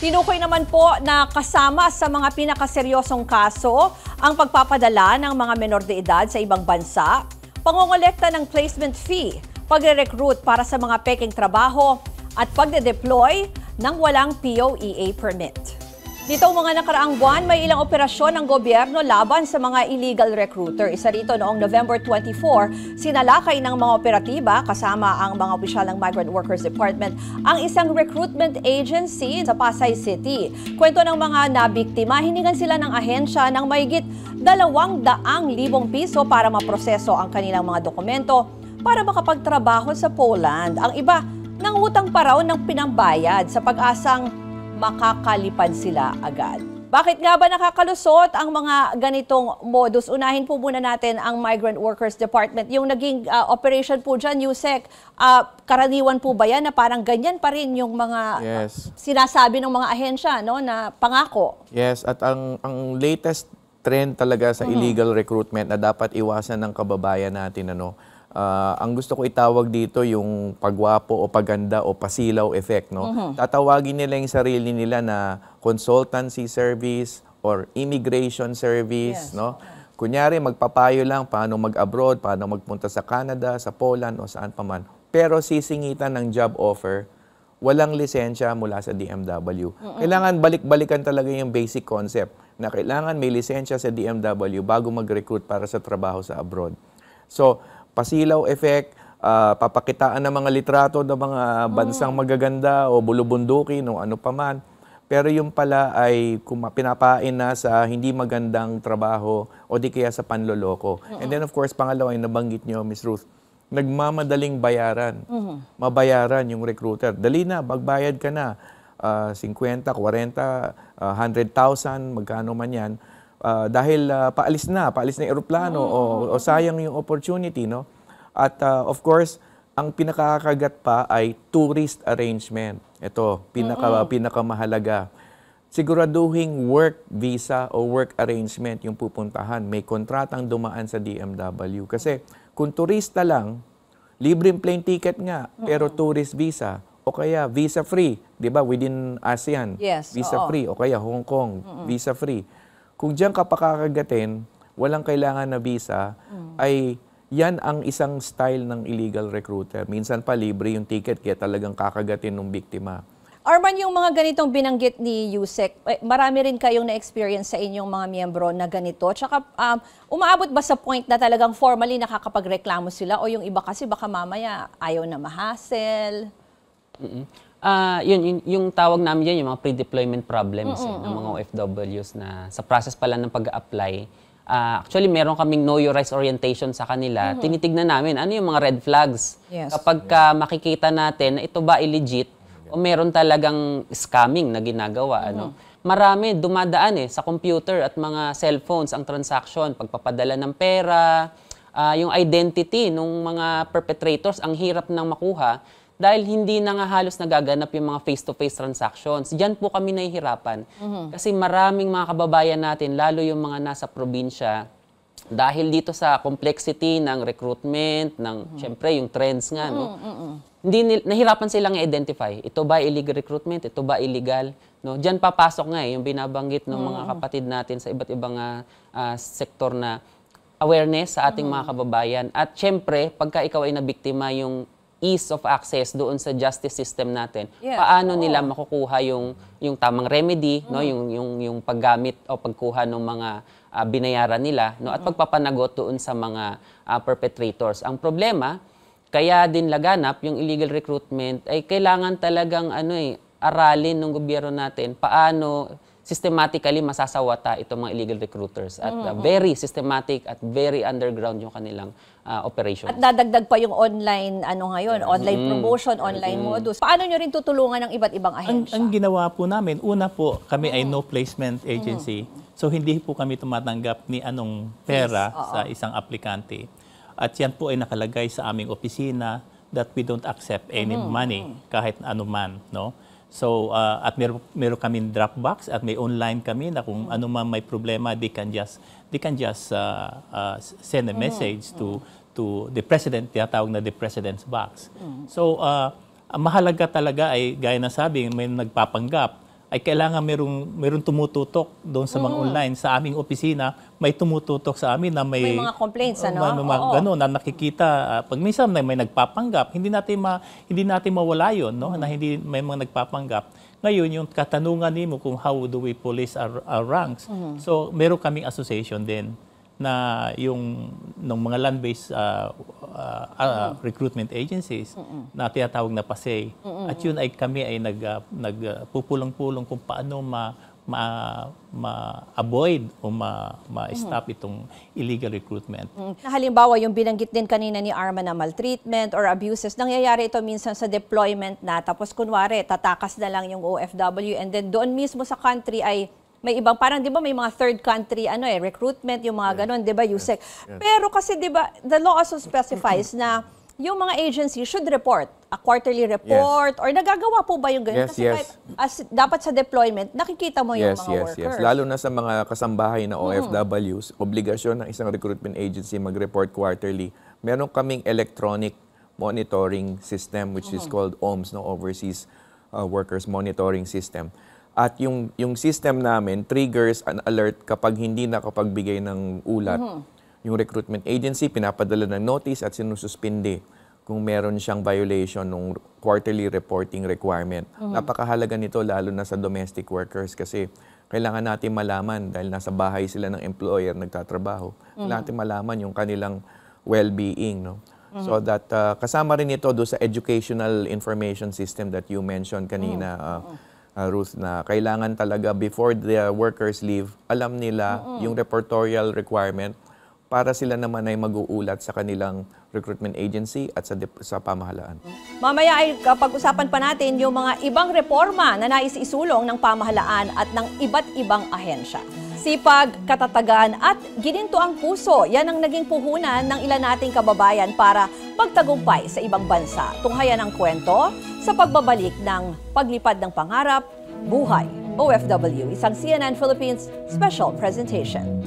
Speaker 1: Tinukoy naman po na kasama sa mga pinakaseryosong kaso ang pagpapadala ng mga menor de edad sa ibang bansa, pangongolekta ng placement fee, pagre-recruit para sa mga peking trabaho, at pagde-deploy ng walang POEA permit. Nitong mga nakaraang buwan, may ilang operasyon ng gobyerno laban sa mga illegal recruiter. Isa rito noong November 24, sinalakay ng mga operatiba kasama ang mga opisyal ng Migrant Workers Department ang isang recruitment agency sa Pasay City. Kwento ng mga nabiktima, hiningan sila ng ahensya ng mahigit 200,000 piso para maproseso ang kanilang mga dokumento para makapagtrabaho sa Poland. Ang iba, nangutang pa raw ng pinambayad sa pag-asang makakalipad sila agad. Bakit nga ba nakakalusot ang mga ganitong modus? Unahin po muna natin ang Migrant Workers Department. Yung naging operation po dyan, Yusek, karaniwan po ba yan na parang ganyan pa rin yung mga sinasabi ng mga ahensya, no, na pangako?
Speaker 6: Yes, at ang latest trend talaga sa illegal recruitment na dapat iwasan ng kababayan natin, ang gusto ko itawag dito yung pagwapo o paganda o pasilaw effect, no? Tatawagin nila yung sarili nila na consultancy service or immigration service, no? Kunyari magpapayo lang paano mag-abroad, paano magpunta sa Canada, sa Poland o saan pa man. Pero sisingitan ng job offer, walang lisensya mula sa DMW. Kailangan balik-balikan talaga yung basic concept na kailangan may lisensya sa DMW bago mag-recruit para sa trabaho sa abroad. So, pasilaw effect, papakitaan ng mga litrato ng mga bansang magaganda o bulubundukin o ano paman. Pero yung pala ay pinapain na sa hindi magandang trabaho o di kaya sa panloloko. And then of course, pangalawa yung nabanggit nyo, Ms. Ruth, nagmamadaling bayaran. Mabayaran yung recruiter. Dali na, magbayad ka na. 50, 40, 100,000, magkano man yan. Dahil paalis na yung eroplano o sayang yung opportunity, no? At of course, ang pinakakagat pa ay tourist arrangement. Ito, pinakamahalaga. Siguraduhin work visa o work arrangement yung pupuntahan. May kontratang dumaan sa DMW. Kasi kung turista lang, libreng plane ticket nga, pero tourist visa, o kaya visa free, di ba, within ASEAN, visa free, o kaya Hong Kong, visa free. Kung diyan ka pakakagatin, walang kailangan na visa, ay yan ang isang style ng illegal recruiter. Minsan pa libre yung ticket kaya talagang kakagatin ng biktima.
Speaker 1: Arman, yung mga ganitong binanggit ni Yusek, marami rin kayong na-experience sa inyong mga miyembro na ganito. Tsaka umaabot ba sa point na talagang formally nakakapagreklamo sila o yung iba kasi baka mamaya ayaw na ma-hassle?
Speaker 8: Yung tawag namin yan, yung mga pre-deployment problems ng mga OFWs na sa process pala ng pag-apply. Actually, meron kaming Know Your Rights orientation sa kanila. Tinitignan namin ano yung mga red flags. Kapag makikita natin na ito ba illegit o meron talagang scamming na ginagawa. Marami dumadaan sa computer at mga cellphones ang transaction, pagpapadala ng pera, yung identity ng mga perpetrators, ang hirap nang makuha. Dahil hindi na nga halos nagaganap yung mga face-to-face transactions. Diyan po kami nahihirapan. Kasi maraming mga kababayan natin, lalo yung mga nasa probinsya, dahil dito sa complexity ng recruitment, syempre yung trends nga, nahirapan silang i-identify. Ito ba illegal recruitment? Ito ba illegal? Diyan papasok nga yung binabanggit ng mga kapatid natin sa iba't ibang sektor na awareness sa ating mga kababayan. At syempre, pagka ikaw ay nabiktima, yung ease of access doon sa justice system natin. Paano nila makukuha yung tamang remedy, yung paggamit o pagkuha ng mga binayaran nila, at pagpapanagot doon sa mga perpetrators. Ang problema, kaya din laganap yung illegal recruitment ay kailangan talagang aralin ng gobyerno natin paano systematically masasawata itong mga illegal recruiters at very systematic at very underground yung kanilang operations.
Speaker 1: At dadagdag pa yung online online promotion, online modus. Paano nyo rin tutulungan ng iba't ibang ahensya?
Speaker 7: Ang ginawa po namin, una po, kami ay no placement agency. So hindi po kami tumatanggap ni anong pera sa isang aplikante. At yan po ay nakalagay sa aming opisina that we don't accept any money kahit anuman, no? So, at meron kaming Dropbox at may online kami na kung ano man may problema, they can just send a message to the president, tinatawag na the president's box. So, mahalaga talaga ay, gaya na sabi, may nagpapanggap, ay kailangan merong tumututok doon sa mga online. Sa aming opisina, may tumututok sa amin na may
Speaker 1: mga complaints,
Speaker 7: gano'n, na nakikita. Pag minsan may nagpapanggap, hindi natin mawala yun, no? Na hindi may mga nagpapanggap. Ngayon, yung katanungan mo kung how do we police our ranks. So, meron kaming association din na yung ng mga land-based recruitment agencies na tinatawag na PASEI. At yun ay kami ay nagpupulong-pulong kung paano ma-avoid o ma-stop itong illegal recruitment.
Speaker 1: Halimbawa, yung binanggit din kanina ni Arman na maltreatment or abuses, nangyayari ito minsan sa deployment na, tapos kunwari, tatakas na lang yung OFW and then doon mismo sa country ay may ibang parang 'di ba may mga third country recruitment yung mga ganon, 'di ba, Yusek? Pero kasi 'di ba the law also specifies na yung mga agency should report a quarterly report or nagagawa po ba yung ganun? Kasi dapat sa deployment nakikita mo yung mga workers.
Speaker 6: Yes. Lalo na sa mga kasambahay na OFWs, obligasyon ng isang recruitment agency mag-report quarterly. Meron kaming electronic monitoring system which is called OMS, Overseas Workers Monitoring System. At yung system namin triggers an alert kapag hindi nakapagbigay ng ulat. Yung recruitment agency pinapadala ng notice at sinususpinde kung meron siyang violation ng quarterly reporting requirement. Napakahalaga nito lalo na sa domestic workers kasi kailangan natin malaman dahil nasa bahay sila ng employer nagtatrabaho. Kailangan natin malaman yung kanilang well-being, no? So that kasama rin ito do sa educational information system that you mentioned kanina, Ruth, na kailangan talaga before the workers leave, alam nila yung reportorial requirement para sila naman ay mag-uulat sa kanilang recruitment agency at sa pamahalaan.
Speaker 1: Mamaya ay pag-usapan pa natin yung mga ibang reforma na nais isulong ng pamahalaan at ng iba't ibang ahensya. Sipag, katatagan at gininto ang puso, yan ang naging puhunan ng ilan nating kababayan para magtagumpay sa ibang bansa. Tunghayan ang kwento sa pagbabalik ng paglipad ng pangarap, buhay, OFW, isang CNN Philippines special presentation.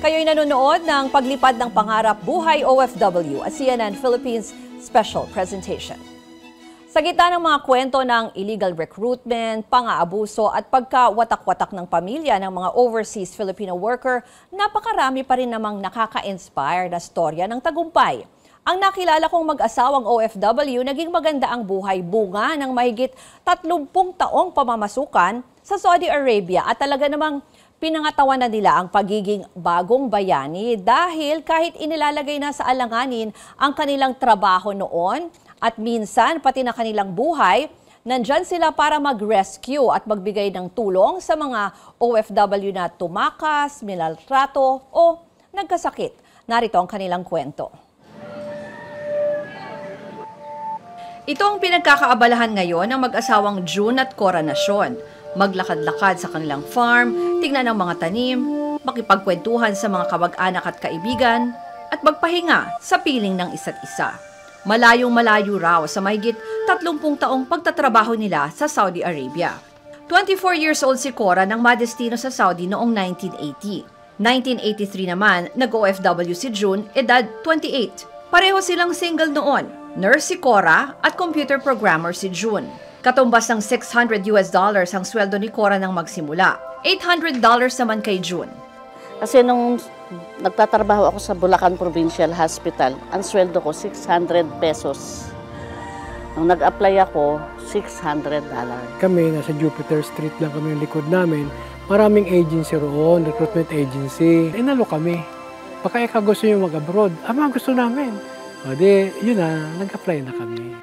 Speaker 1: Kayo'y nanonood ng Paglipad ng Pangarap Buhay OFW, a CNN Philippines special presentation. Sa gitna ng mga kwento ng illegal recruitment, pang-aabuso at pagkawatak-watak ng pamilya ng mga overseas Filipino worker, napakarami pa rin namang nakaka-inspire na storya ng tagumpay. Ang nakilala kong mag-asawang OFW, naging maganda ang buhay bunga ng mahigit 30 taong pamamasukan sa Saudi Arabia at talaga namang pinangatawan na nila ang pagiging bagong bayani dahil kahit inilalagay na sa alanganin ang kanilang trabaho noon at minsan pati na kanilang buhay, nandyan sila para mag-rescue at magbigay ng tulong sa mga OFW na tumakas, minaltrato o nagkasakit. Narito ang kanilang kwento. Ito ang pinagkakaabalahan ngayon ng mag-asawang June at Coronasyon. Maglakad-lakad sa kanilang farm, tingnan ang mga tanim, makipagkwentuhan sa mga kamag-anak at kaibigan, at magpahinga sa piling ng isa't isa. Malayong-malayo raw sa mahigit 30 taong pagtatrabaho nila sa Saudi Arabia. 24 years old si Cora nang madestino sa Saudi noong 1980. 1983 naman, nag-OFW si June, edad 28. Pareho silang single noon, nurse si Cora at computer programmer si June. Katumbas ng $600 ang sweldo ni Cora nang magsimula. $800 naman kay June.
Speaker 10: Kasi nung nagtatrabaho ako sa Bulacan Provincial Hospital, ang sweldo ko $600 pesos. Nung nag-apply ako, $600.
Speaker 11: Kami, nasa Jupiter Street lang kami yung likod namin. Maraming agency roon, recruitment agency. Inalo kami. Baka gusto nyo mag-abroad. Mga gusto namin. O di, yun na, nag-apply na kami.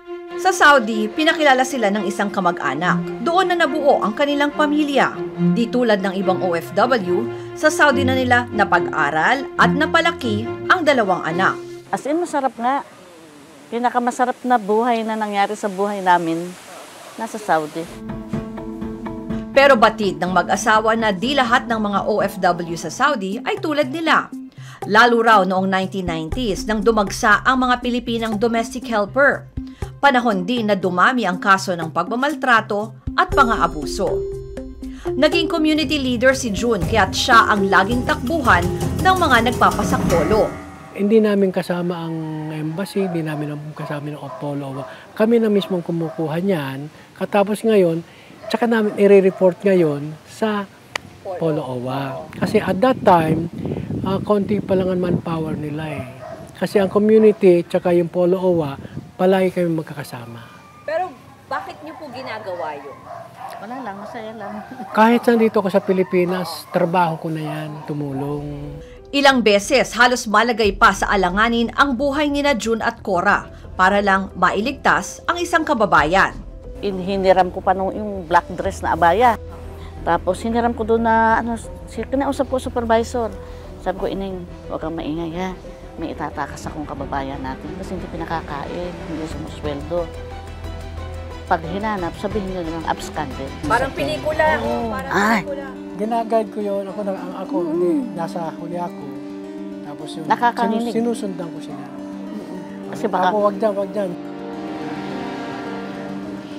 Speaker 1: Sa Saudi, pinakilala sila ng isang kamag-anak. Doon na nabuo ang kanilang pamilya. Di tulad ng ibang OFW, sa Saudi na nila napag-aral at napalaki ang 2 anak.
Speaker 10: As in, masarap nga. Pinakamasarap na buhay na nangyari sa buhay namin, nasa Saudi.
Speaker 1: Pero batid ng mag-asawa na di lahat ng mga OFW sa Saudi ay tulad nila. Lalo raw noong 1990s nang dumagsa ang mga Pilipinang domestic helper. Panahon din na dumami ang kaso ng pagmamaltrato at pang-aabuso. Naging community leader si June kaya't siya ang laging takbuhan ng mga nagpapasaklolo.
Speaker 11: hindi namin kasama ang embassy, hindi namin kasama ng Polo. Kami na mismong kumukuha niyan. Katapos ngayon, tsaka namin i-report ngayon sa Polo OWA. Kasi at that time, konti pa lang ang manpower nila eh. Kasi ang community tsaka yung Polo OWA, palagi kami magkakasama.
Speaker 1: Pero bakit niyo po ginagawa yun?
Speaker 10: Wala lang, masaya lang.
Speaker 11: Kahit nandito ako sa Pilipinas, trabaho ko na yan, tumulong.
Speaker 1: Ilang beses halos malagay pa sa alanganin ang buhay nina June at Cora para lang mailigtas ang isang kababayan.
Speaker 10: Hiniram ko pa nung yung black dress na abaya. Tapos hiniram ko doon na, kinausap ko supervisor. Sabi ko, Ining, huwag kang maingay ha. May itatakas akong kababayan natin kasi hindi pinakakain, hindi sumusweldo. Pag hinanap, sabihin nyo lang absconded.
Speaker 1: Parang pelikula.
Speaker 10: Ay,
Speaker 11: Ginaguide ko yun. Ako hindi, nasa huli ako. Tapos yung
Speaker 10: Nakakahinig.
Speaker 11: sinusundan ko sila.
Speaker 10: kasi baka
Speaker 11: Ako, wag dyan.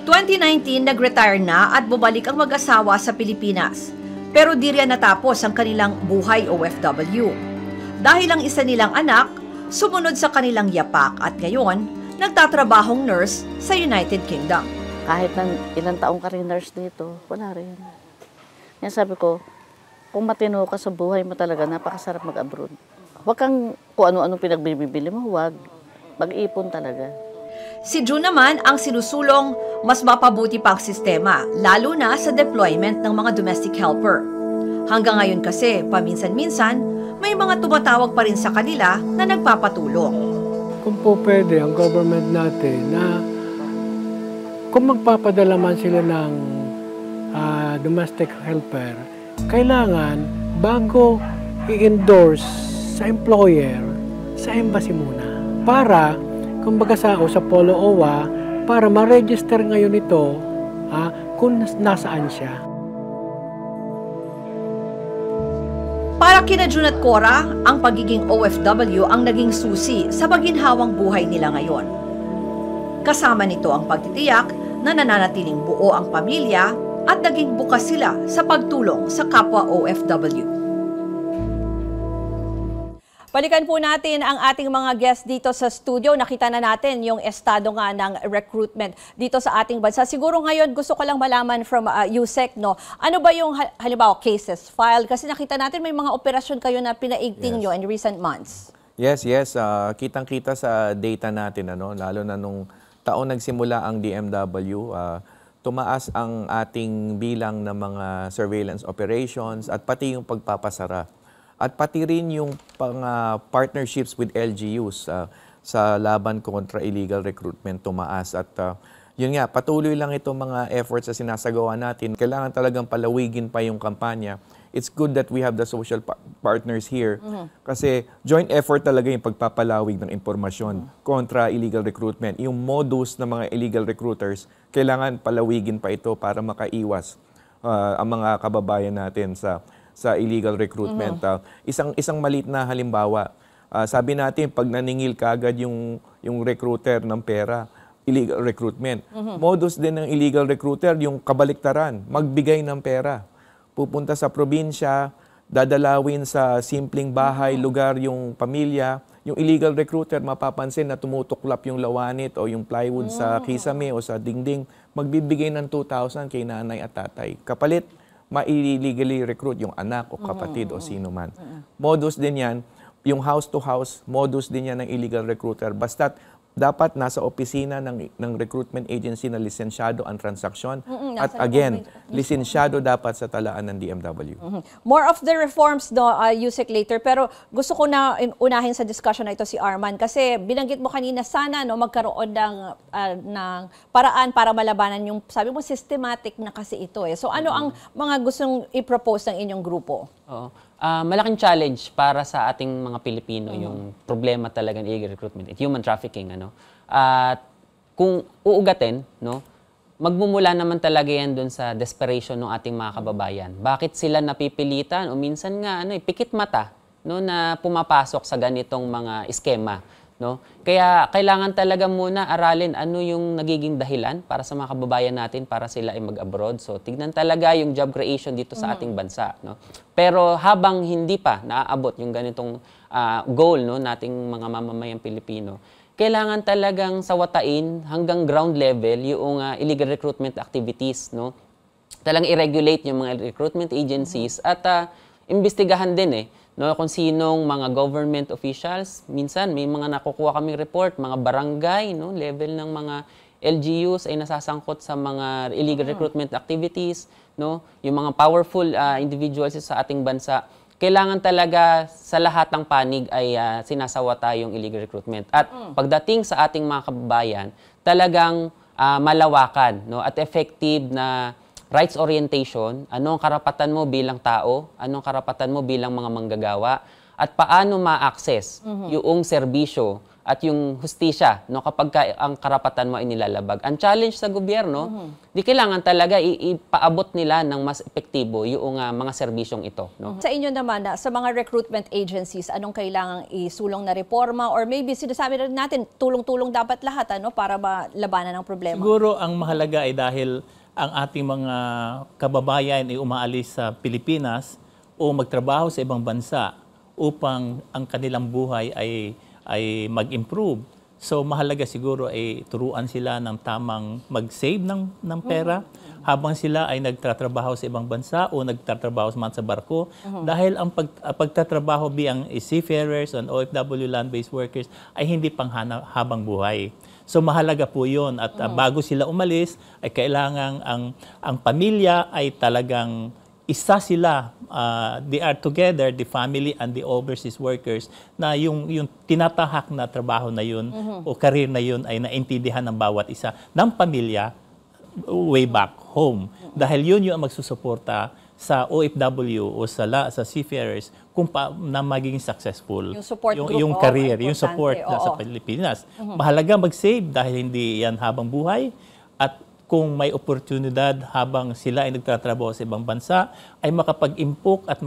Speaker 1: 2019, nag-retire na at bumalik ang mag-asawa sa Pilipinas. Pero di riyan natapos ang kanilang buhay OFW. Dahil ang isa nilang anak, sumunod sa kanilang yapak at ngayon, nagtatrabahong nurse sa United Kingdom.
Speaker 10: kahit ng ilang taong ka rin nurse dito, wala rin. Yan sabi ko, kung matino ka sa buhay mo talaga, napakasarap mag-abroad. Huwag kang kung ano-ano pinagbibili mo, huwag. Mag-ipon talaga.
Speaker 1: Si June naman ang sinusulong mas mapabuti pa ang sistema, lalo na sa deployment ng mga domestic helper. Hanggang ngayon kasi, paminsan-minsan, may mga tumatawag pa rin sa kanila na nagpapatulong.
Speaker 11: Kung po pwede, ang government natin na kung magpapadala man sila ng domestic helper, kailangan bago i-endorse sa employer, sa embassy muna. Para, kumbaga sa Polo OWA, para ma-register ngayon ito kung nasaan siya.
Speaker 1: Para kina June at Cora, ang pagiging OFW ang naging susi sa maginhawang buhay nila ngayon. Kasama nito ang pagtitiyak na nananatiling buo ang pamilya at naging bukas sila sa pagtulong sa kapwa OFW. Balikan po natin ang ating mga guests dito sa studio. Nakita na natin yung estado nga ng recruitment dito sa ating bansa. Siguro ngayon gusto ko lang malaman from USEC, no? Ano ba yung halimbawa cases filed? Kasi nakita natin may mga operasyon kayo na pinaigting nyo in recent months.
Speaker 6: Yes. Kitang-kita sa data natin, lalo na nung taon nagsimula ang DMW, tumaas ang ating bilang ng mga surveillance operations at pati yung pagpapasara. At pati rin yung partnerships with LGUs sa laban kontra illegal recruitment tumaas. At yun nga, patuloy lang itong mga efforts na sinasagawa natin. Kailangan talagang palawigin pa yung kampanya. It's good that we have the social partners here kasi joint effort talaga yung pagpapalawig ng impormasyon kontra illegal recruitment. Yung modus ng mga illegal recruiters, kailangan palawigin pa ito para makaiwas ang mga kababayan natin sa illegal recruitment. Isang maliit na halimbawa, sabi natin pag naningil kaagad yung recruiter ng pera, illegal recruitment. Modus din ng illegal recruiter yung kabaliktaran, magbigay ng pera. Pupunta sa probinsya, dadalawin sa simpleng bahay, lugar yung pamilya. Yung illegal recruiter, mapapansin na tumutuklap yung lawanit o yung plywood sa kisame o sa dingding, magbibigay ng 2,000 kay nanay at tatay. Kapalit, ma-illegally recruit yung anak o kapatid o sino man. Modus din yan, yung house to house, modus din yan ng illegal recruiter. Basta't dapat nasa opisina ng recruitment agency na lisensyado ang transaksyon. At again, lisensyado dapat sa talaan ng DMW.
Speaker 1: More of the reforms, Yusek, later. Pero gusto ko na unahin sa discussion na ito si Arman kasi binanggit mo kanina sana magkaroon ng paraan para malabanan yung, sabi mo, systematic na kasi ito. So ano ang mga gustong i-propose ng inyong grupo?
Speaker 8: Oo. Malaking challenge para sa ating mga Pilipino yung problema talaga ng illegal recruitment at human trafficking. At kung uugatin, magmumula naman talaga yan dun sa desperation ng ating mga kababayan. Bakit sila napipilitan o minsan nga pikit mata na pumapasok sa ganitong mga eskema no? Kaya kailangan talaga muna aralin ano yung nagiging dahilan para sa mga kababayan natin para sila ay mag-abroad. So tignan talaga yung job creation dito sa ating bansa, no? Pero habang hindi pa naaabot yung ganitong goal, no, nating mga mamamayang Pilipino, kailangan talagang sawatain hanggang ground level yung illegal recruitment activities, no? Talagang i-regulate yung mga recruitment agencies at imbestigahan din no, kung sinong mga government officials. Minsan may mga nakukuha kaming report, mga barangay, no, level ng mga LGUs ay nasasangkot sa mga illegal recruitment activities, no, yung mga powerful individuals sa ating bansa. Kailangan talaga sa lahat ng panig ay sinasawata yung illegal recruitment. At pagdating sa ating mga kababayan, talagang malawakan, no, at effective na rights orientation, anong karapatan mo bilang tao, anong karapatan mo bilang mga manggagawa, at paano ma-access yung serbisyo at yung hustisya, no, kapag ang karapatan mo ay nilalabag. Ang challenge sa gobyerno, di kailangan talaga ipaabot nila ng mas epektibo yung mga serbisyong ito. No?
Speaker 1: Sa inyo naman, sa mga recruitment agencies, anong kailangang isulong na reforma? Or maybe sinasabi rin natin, tulong-tulong dapat lahat para malabanan ng problema?
Speaker 7: Siguro ang mahalaga ay dahil ang ating mga kababayan ay umaalis sa Pilipinas o magtrabaho sa ibang bansa upang ang kanilang buhay ay mag-improve. So mahalaga siguro ay turuan sila ng tamang mag-save ng pera habang sila ay nagtatrabaho sa ibang bansa o nagtatrabaho man sa barko. Dahil ang pagtatrabaho bilang seafarers and OFW land-based workers ay hindi panghabang buhay. So mahalaga po 'yon at bago sila umalis ay kailangan ang pamilya ay talagang isa sila, they are together, the family and the overseas workers, na yung tinatahak na trabaho na yun o career na yun ay naintindihan ng bawat isa ng pamilya way back home. Dahil yun yung magsusuporta sa OFW o sa seafarers kung na maging successful
Speaker 1: yung support group,
Speaker 7: yung career, yung support sa
Speaker 1: oo.
Speaker 7: Pilipinas. Mahalaga mag-save dahil hindi yan habang buhay at kung may oportunidad habang sila ay nagtatrabaho sa ibang bansa ay makapag-impok at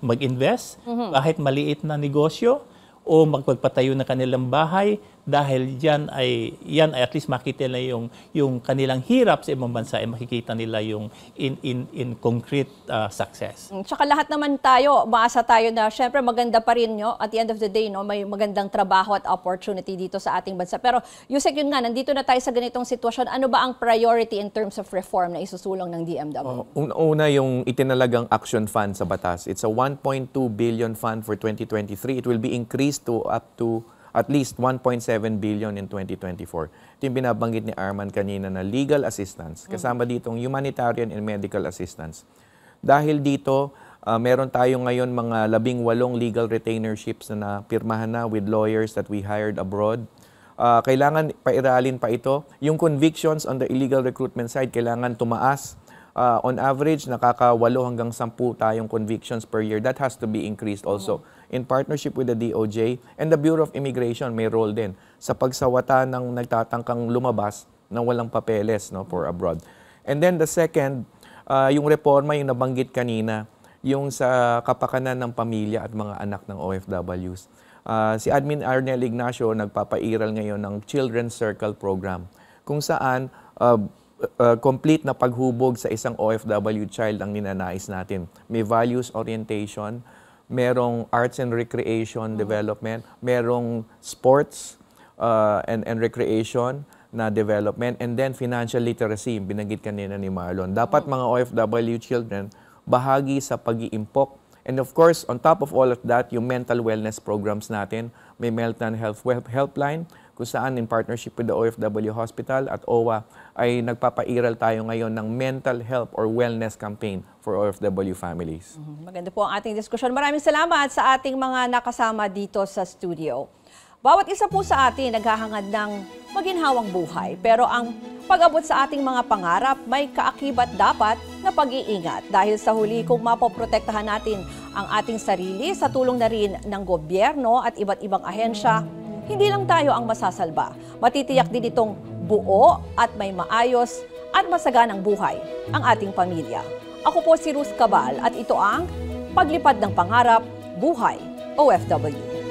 Speaker 7: mag-invest kahit maliit na negosyo o magpagpatayo ng kanilang bahay dahil yan ay at least makita nila yung kanilang hirap sa ibang bansa ay makikita nila yung in concrete success.
Speaker 1: Tsaka lahat naman tayo, maasa tayo na syempre maganda pa rin at the end of the day may magandang trabaho at opportunity dito sa ating bansa. Pero Yusek, yun nga, nandito na tayo sa ganitong sitwasyon. Ano ba ang priority in terms of reform na isusulong ng DMW?
Speaker 6: Una yung itinalagang action fund sa batas. It's a 1.2 billion fund for 2023. It will be increased to up to at least 1.7 billion in 2024. Ito yung binabanggit ni Arman kanina na legal assistance. Kasama ditong humanitarian and medical assistance. Dahil dito, meron tayo ngayon mga 18 legal retainerships na napirmahan na with lawyers that we hired abroad. Kailangan pairalin pa ito. Yung convictions on the illegal recruitment side, kailangan tumaas. On average, nakaka-8 hanggang 10 tayong convictions per year. That has to be increased also. In partnership with the DOJ and the Bureau of Immigration, may role din sa pagsawata ng nagtatangkang lumabas na walang papeles for abroad. And then the second, yung reforma yung nabanggit kanina, yung sa kapakanan ng pamilya at mga anak ng OFWs. Si Admin Arnel Ignacio nagpapairal ngayon ng Children's Circle Program kung saan complete na paghubog sa isang OFW child ang ninanais natin. May values orientation, merong arts and recreation development, merong sports and recreation na development, and then financial literacy, binanggit kanina ni Marlon. Dapat mga OFW children bahagi sa pag-iimpok. And of course, on top of all of that, yung mental wellness programs natin, may mental health helpline, kung saan in partnership with the OFW Hospital at OWA ay nagpapairal tayo ngayon ng mental health or wellness campaign for OFW families.
Speaker 1: Maganda po ang ating diskusyon. Maraming salamat sa ating mga nakasama dito sa studio. Bawat isa po sa atin naghahangad ng maginhawang buhay. Pero ang pag-abot sa ating mga pangarap may kaakibat dapat na pag-iingat. Dahil sa huli, kung mapoprotektahan natin ang ating sarili sa tulong na rin ng gobyerno at iba't ibang ahensya, hindi lang tayo ang masasalba. Matitiyak din itong buo at may maayos at masaganang buhay ang ating pamilya. Ako po si Ruth Cabal at ito ang Paglipad ng Pangarap, Buhay OFW.